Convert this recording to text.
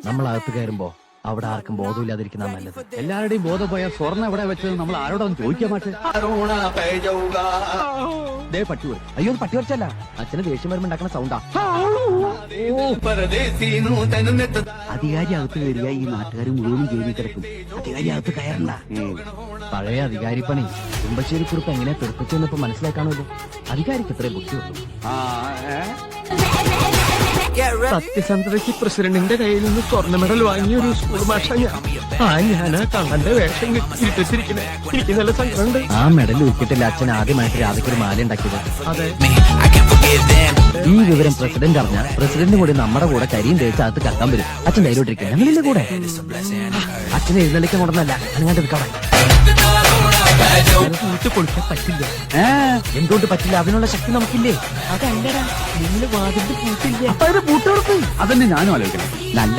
നമ്മൾ അകത്ത് കയറുമ്പോ അവിടെ ആർക്കും ബോധമില്ലാതിരിക്കുന്ന നല്ലത്. എല്ലാവരുടെയും ബോധം പോയ സ്വർണ്ണം എവിടെ വെച്ചത് നമ്മൾ ആരോടൊന്നും ചോദിക്കാൻ മാറ്റേ. ദേ പട്ടി പോയി. അയ്യോ പട്ടി വരച്ചല്ല, അച്ഛന് ദേഷ്യം വരുമ്പോ ഉണ്ടാക്കുന്ന സൗണ്ടാ. അധികാരി അകത്ത് കയറിയ ഈ നാട്ടുകാർ മുഴുവനും ജയിലിൽ കിടക്കും. അധികാരി അകത്ത് കയറണ്ട. പഴയ അധികാരി പണി കുമ്പശ്ശേരി കുറിപ്പ് എങ്ങനെ തെറിപ്പിച്ചെന്നിപ്പോ മനസ്സിലാക്കാണല്ലോ. അധികാരിക്ക് എത്രയും ബുദ്ധിയുള്ളൂ. സത്യസന്ധതയ്ക്ക് പ്രസിഡന്റിന്റെ കയ്യിൽ നിന്ന് സ്വർണ്ണ മെഡൽ വാങ്ങിയ ഒരു സ്കൂൾ മാഷ ഞാൻ കണ്ണന്റെ വേഷം ഇട്ടിരിക്കണേ. എനിക്ക് നല്ല സങ്കടമുണ്ട്. ആ മെഡൽ വിൽക്കിട്ടില്ല അച്ഛൻ ആദ്യമായിട്ട് രാധയ്ക്ക് ഒരു മാല ഉണ്ടാക്കിയത്. അതെ, ഈ വിവരം പ്രസിഡന്റ് അറിഞ്ഞാൽ പ്രസിഡന്റ് കൂടി നമ്മുടെ കൂടെ കരിയും തേച്ച് അകത്ത് കക്കാൻ വരും. അച്ഛൻ ധൈര്യമായിട്ടിരിക്കും. ഞങ്ങളില്ലേ കൂടെ. അച്ഛനെ എഴുന്നള്ളിക്കാൻ കൊണ്ടല്ല അങ്ങാണ്ട് നിൽക്കാം. കൊടുക്കാൻ പറ്റില്ല. എന്തുകൊണ്ട് പറ്റില്ല? അതിനുള്ള ശക്തി നമുക്കില്ലേ? അതല്ലടാ, നിങ്ങൾ വാതിന്റെ പൂട്ടില്ല. അതന്നെ ഞാനും ആലോചിക്കണം. നല്ല